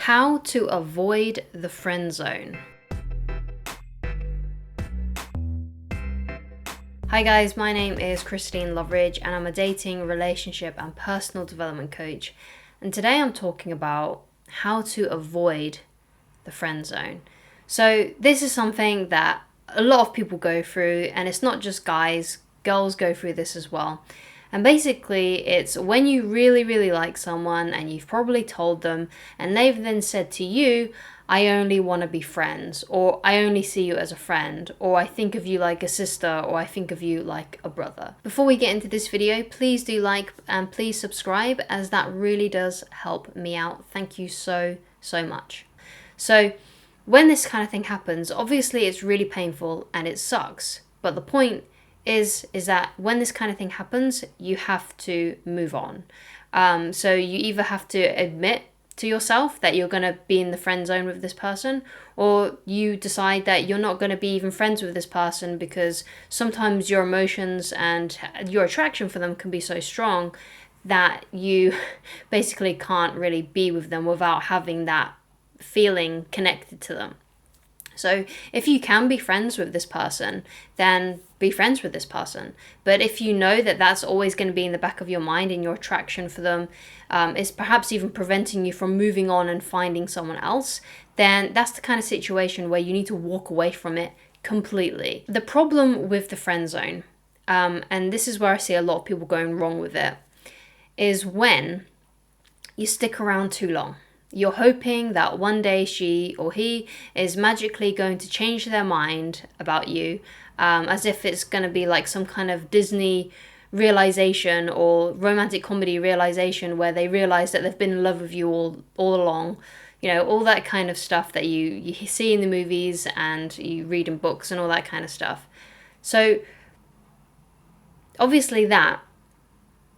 How to avoid the friend zone. Hi guys, my name is Christine Loveridge and I'm a dating, relationship and personal development coach. And today I'm talking about how to avoid the friend zone. So this is something that a lot of people go through, and it's not just guys, girls go through this as well. And basically it's when you really like someone and you've probably told them and they've then said to you, I only want to be friends, or I only see you as a friend, or I think of you like a sister, or I think of you like a brother. Before we get into this video, please do like and please subscribe, as that really does help me out. Thank you so much. So when this kind of thing happens, obviously it's really painful and it sucks. But the point is that when this kind of thing happens, you have to move on. So you either have to admit to yourself that you're going to be in the friend zone with this person, or you decide that you're not going to be even friends with this person because sometimes your emotions and your attraction for them can be so strong that you basically can't really be with them without having that feeling connected to them. So if you can be friends with this person, then be friends with this person. But if you know that that's always going to be in the back of your mind and your attraction for them is perhaps even preventing you from moving on and finding someone else, then that's the kind of situation where you need to walk away from it completely. The problem with the friend zone, and this is where I see a lot of people going wrong with it, is when you stick around too long. You're hoping that one day she or he is magically going to change their mind about you, as if it's going to be like some kind of Disney realization or romantic comedy realization where they realize that they've been in love with you all along. You know, all that kind of stuff that you see in the movies and you read in books and all that kind of stuff. So obviously that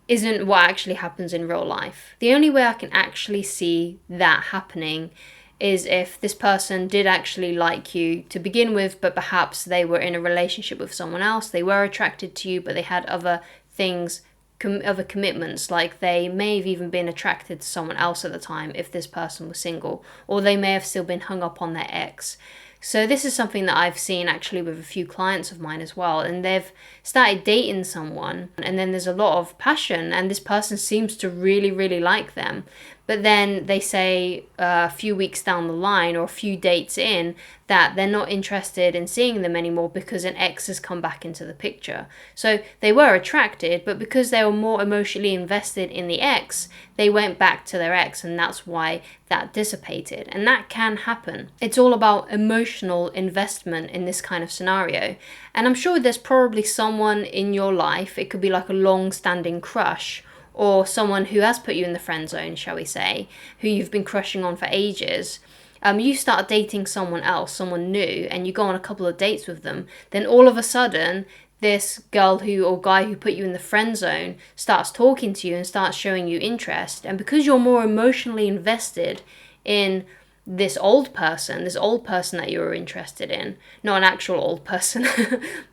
isn't what actually happens in real life. The only way I can actually see that happening is if this person did actually like you to begin with, but perhaps they were in a relationship with someone else, they were attracted to you, but they had other things, other commitments, like they may have even been attracted to someone else at the time if this person was single, or they may have still been hung up on their ex. So this is something that I've seen actually with a few clients of mine as well, and they've started dating someone and then there's a lot of passion and this person seems to really like them, but then they say a few weeks down the line or a few dates in that they're not interested in seeing them anymore because an ex has come back into the picture. So they were attracted, but because they were more emotionally invested in the ex, they went back to their ex, and that's why that dissipated. And that can happen. It's all about emotional investment in this kind of scenario. And I'm sure there's probably someone in your life, it could be like a long-standing crush, or someone who has put you in the friend zone, shall we say, who you've been crushing on for ages. You start dating someone else, someone new, and you go on a couple of dates with them, then all of a sudden this girl or guy who put you in the friend zone starts talking to you and starts showing you interest. And because you're more emotionally invested in this old person that you were interested in, not an actual old person,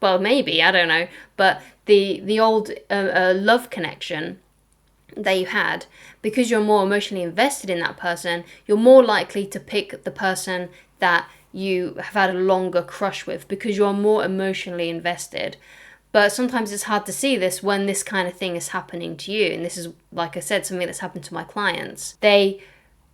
well, maybe, I don't know, but the old love connection that you had, because you're more emotionally invested in that person, you're more likely to pick the person that you have had a longer crush with because you're more emotionally invested. But sometimes it's hard to see this when this kind of thing is happening to you. And this is, like I said, something that's happened to my clients. They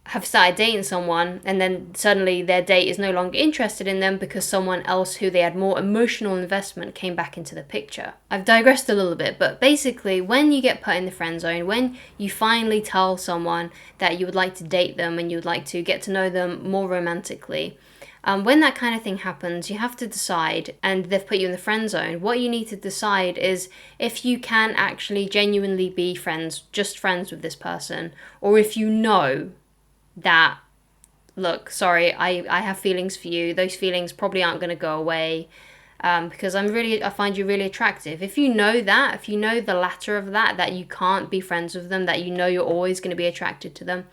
have started dating someone and then suddenly their date is no longer interested in them because someone else who they had more emotional investment came back into the picture. I've digressed a little bit, but basically when you get put in the friend zone, when you finally tell someone that you would like to date them and you would like to get to know them more romantically, when that kind of thing happens, you have to decide, and they've put you in the friend zone, what you need to decide is if you can actually genuinely be friends, just friends with this person, or if you know that, look, sorry, I have feelings for you. Those feelings probably aren't going to go away because I find you really attractive. If you know that, if you know the latter of that you can't be friends with them, that you know you're always going to be attracted to them,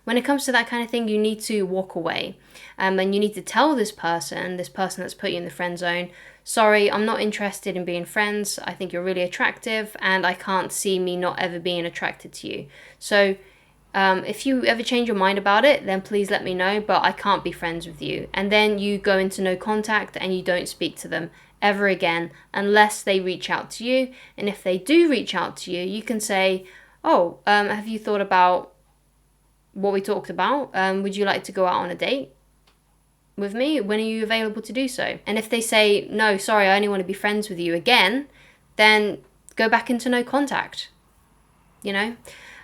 when it comes to that kind of thing, you need to walk away. And you need to tell this person that's put you in the friend zone, sorry, I'm not interested in being friends. I think you're really attractive and I can't see me not ever being attracted to you. So If you ever change your mind about it, then please let me know, but I can't be friends with you. And then you go into no contact and you don't speak to them ever again unless they reach out to you. And if they do reach out to you, you can say, oh, have you thought about what we talked about? Would you like to go out on a date with me? When are you available to do so? And if they say, no, sorry, I only want to be friends with you again, then go back into no contact, you know?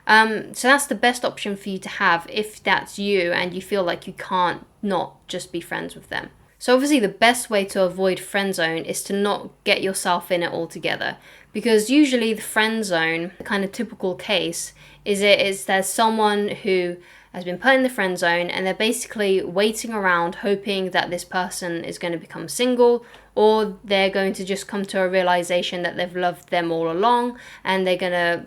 So that's the best option for you to have if that's you and you feel like you can't not just be friends with them. So obviously the best way to avoid friend zone is to not get yourself in it altogether, because usually the friend zone, the kind of typical case, is there's someone who has been put in the friend zone and they're basically waiting around hoping that this person is going to become single, or they're going to just come to a realization that they've loved them all along and they're going to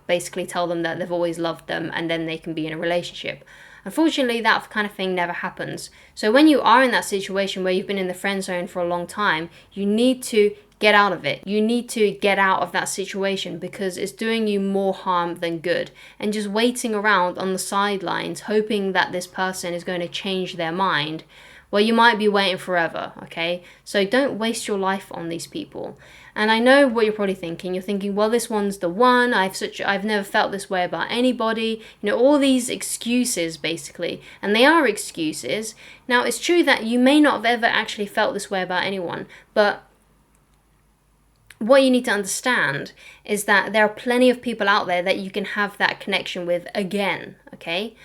basically tell them that they've always loved them and then they can be in a relationship. Unfortunately, that kind of thing never happens. So when you are in that situation where you've been in the friend zone for a long time, you need to get out of it. You need to get out of that situation because it's doing you more harm than good. And just waiting around on the sidelines, hoping that this person is going to change their mind, well, you might be waiting forever, okay? So don't waste your life on these people. And I know what you're probably thinking. You're thinking, well, this one's the one. I've never felt this way about anybody. You know, all these excuses, basically. And they are excuses. Now, it's true that you may not have ever actually felt this way about anyone, but what you need to understand is that there are plenty of people out there that you can have that connection with again, okay?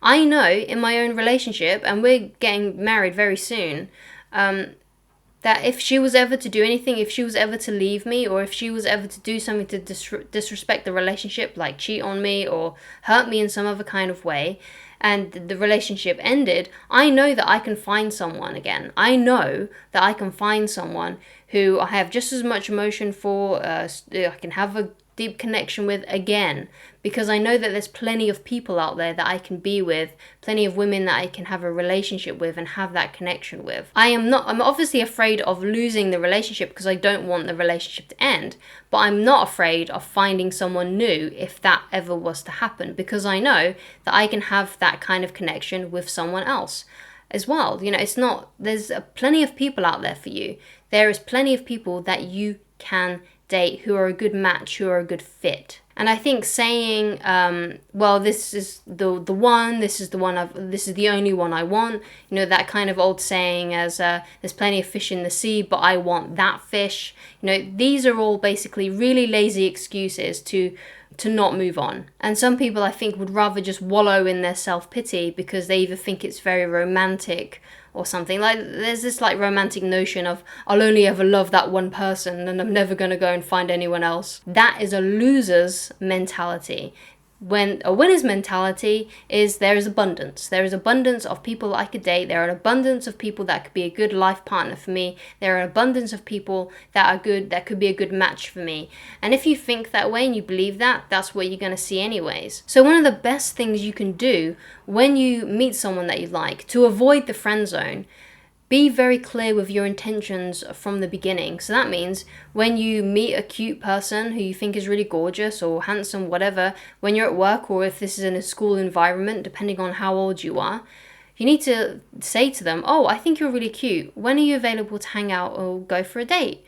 I know in my own relationship, and we're getting married very soon, that if she was ever to do anything, if she was ever to leave me, or if she was ever to do something to disrespect the relationship, like cheat on me or hurt me in some other kind of way, and the relationship ended, I know that I can find someone again. I know that I can find someone who I have just as much emotion for, I can have a deep connection with again, because I know that there's plenty of people out there that I can be with, plenty of women that I can have a relationship with and have that connection with. I'm obviously afraid of losing the relationship because I don't want the relationship to end, but I'm not afraid of finding someone new if that ever was to happen, because I know that I can have that kind of connection with someone else as well. You know, there's plenty of people out there for you. There is plenty of people that you can date who are a good match, who are a good fit. And I think saying, well, this is the one, this is the only one I want, you know, that kind of old saying as there's plenty of fish in the sea, but I want that fish. You know, these are all basically really lazy excuses to not move on. And some people, I think, would rather just wallow in their self-pity because they either think it's very romantic or something. Like, there's this like romantic notion of I'll only ever love that one person and I'm never going to go and find anyone else. That is a loser's mentality. When a winner's mentality is there is abundance. There is abundance of people I could date. There are an abundance of people that could be a good life partner for me. There are an abundance of people that are good, that could be a good match for me. And if you think that way and you believe that, that's what you're going to see anyways. So one of the best things you can do when you meet someone that you like to avoid the friend zone, be very clear with your intentions from the beginning. So that means when you meet a cute person who you think is really gorgeous or handsome, whatever, when you're at work or if this is in a school environment, depending on how old you are, you need to say to them, oh, I think you're really cute. When are you available to hang out or go for a date?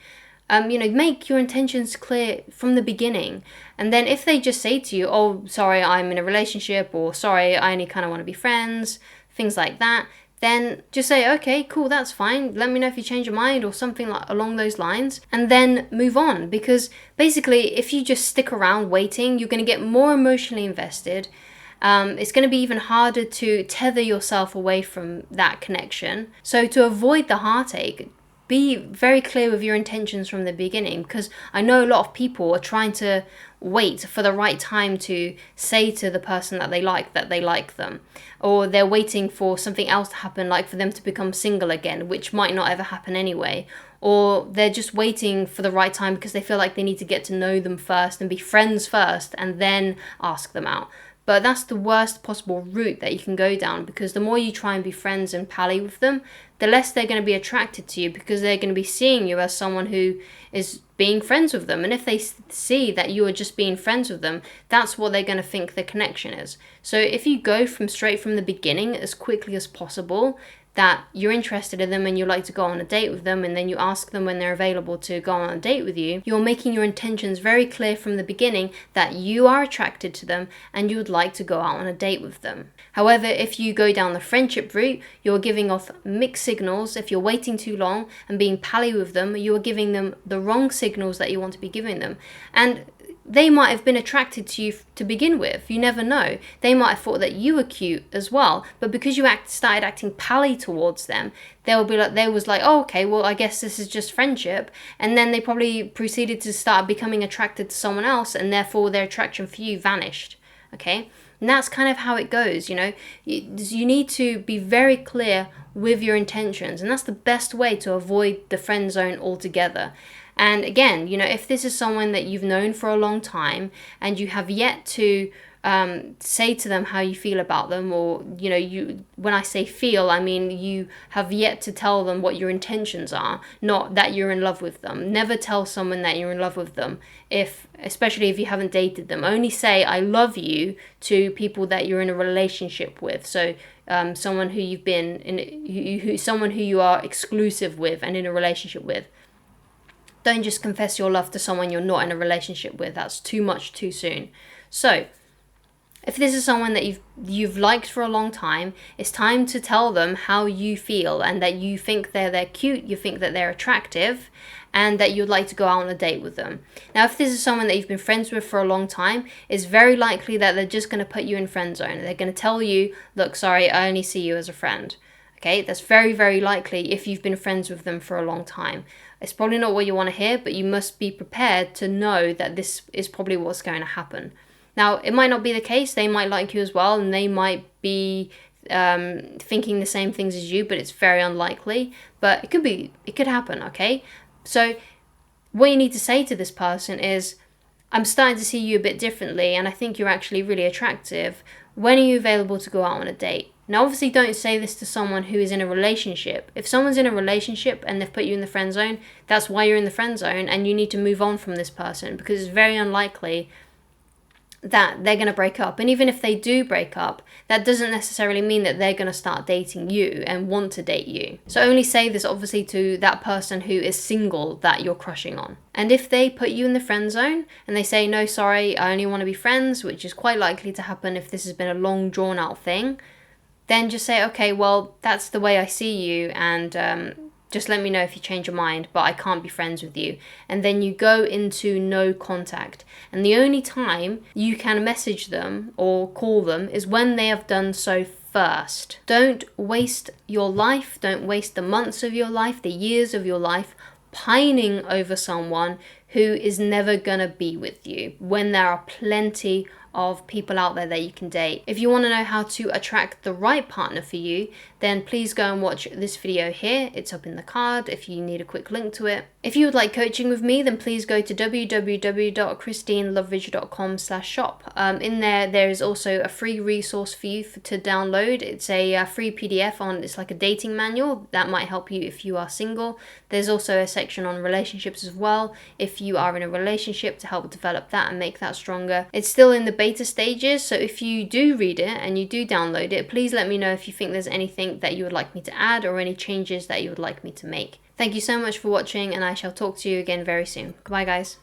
You know, make your intentions clear from the beginning. And then if they just say to you, oh, sorry, I'm in a relationship, or sorry, I only kind of want to be friends, things like that, then just say, okay, cool, that's fine. Let me know if you change your mind or something like along those lines, and then move on. Because basically, if you just stick around waiting, you're going to get more emotionally invested. It's going to be even harder to tether yourself away from that connection. So to avoid the heartache, be very clear with your intentions from the beginning, because I know a lot of people are trying to wait for the right time to say to the person that they like them, or they're waiting for something else to happen, like for them to become single again, which might not ever happen anyway, or they're just waiting for the right time because they feel like they need to get to know them first and be friends first and then ask them out. But that's the worst possible route that you can go down, because the more you try and be friends and pally with them, the less they're going to be attracted to you, because they're going to be seeing you as someone who is being friends with them. And if they see that you are just being friends with them, that's what they're going to think the connection is. So if you go straight from the beginning as quickly as possible, that you're interested in them and you like to go on a date with them, and then you ask them when they're available to go on a date with you, you're making your intentions very clear from the beginning that you are attracted to them and you would like to go out on a date with them. However, if you go down the friendship route, you're giving off mixed signals. If you're waiting too long and being pally with them, you're giving them the wrong signals that you want to be giving them. And they might have been attracted to you to begin with. You never know. They might have thought that you were cute as well, but because you started acting pally towards them, they was like, oh, okay, well, I guess this is just friendship. And then they probably proceeded to start becoming attracted to someone else, and therefore their attraction for you vanished. Okay? And that's kind of how it goes, you know. You need to be very clear with your intentions, and that's the best way to avoid the friend zone altogether. And again, you know, if this is someone that you've known for a long time and you have yet to say to them how you feel about them, or, you know, when I say feel, I mean you have yet to tell them what your intentions are, not that you're in love with them. Never tell someone that you're in love with them, especially if you haven't dated them. Only say I love you to people that you're in a relationship with. So someone who you've been in, someone who you are exclusive with and in a relationship with. Don't just confess your love to someone you're not in a relationship with. That's too much too soon. So, if this is someone that you've liked for a long time, it's time to tell them how you feel and that you think they're cute, you think that they're attractive, and that you'd like to go out on a date with them. Now, if this is someone that you've been friends with for a long time, it's very likely that they're just going to put you in friend zone. They're going to tell you, look, sorry, I only see you as a friend. Okay, that's very, very likely if you've been friends with them for a long time. It's probably not what you want to hear, but you must be prepared to know that this is probably what's going to happen. Now, it might not be the case. They might like you as well, and they might be thinking the same things as you, but it's very unlikely. But it could happen, okay? So what you need to say to this person is, I'm starting to see you a bit differently, and I think you're actually really attractive. When are you available to go out on a date? Now, obviously, don't say this to someone who is in a relationship. If someone's in a relationship and they've put you in the friend zone, that's why you're in the friend zone, and you need to move on from this person, because it's very unlikely that they're going to break up. And even if they do break up, that doesn't necessarily mean that they're going to start dating you and want to date you. So only say this obviously to that person who is single that you're crushing on. And if they put you in the friend zone and they say, no, sorry, I only want to be friends, which is quite likely to happen if this has been a long drawn out thing, then just say, okay, well, that's the way I see you, and just let me know if you change your mind, but I can't be friends with you. And then you go into no contact. And the only time you can message them or call them is when they have done so first. Don't waste your life, don't waste the months of your life, the years of your life, pining over someone who is never gonna be with you when there are plenty of people out there that you can date. If you want to know how to attract the right partner for you, then please go and watch this video here. It's up in the card if you need a quick link to it. If you would like coaching with me, then please go to www.christineloveridge.com/shop. In there is also a free resource for you to download. It's a free PDF it's like a dating manual that might help you if you are single. There's also a section on relationships as well, if you are in a relationship, to help develop that and make that stronger. It's still in the beta stages, so if you do read it and you do download it, please let me know if you think there's anything that you would like me to add or any changes that you would like me to make. Thank you so much for watching, and I shall talk to you again very soon. Goodbye, guys.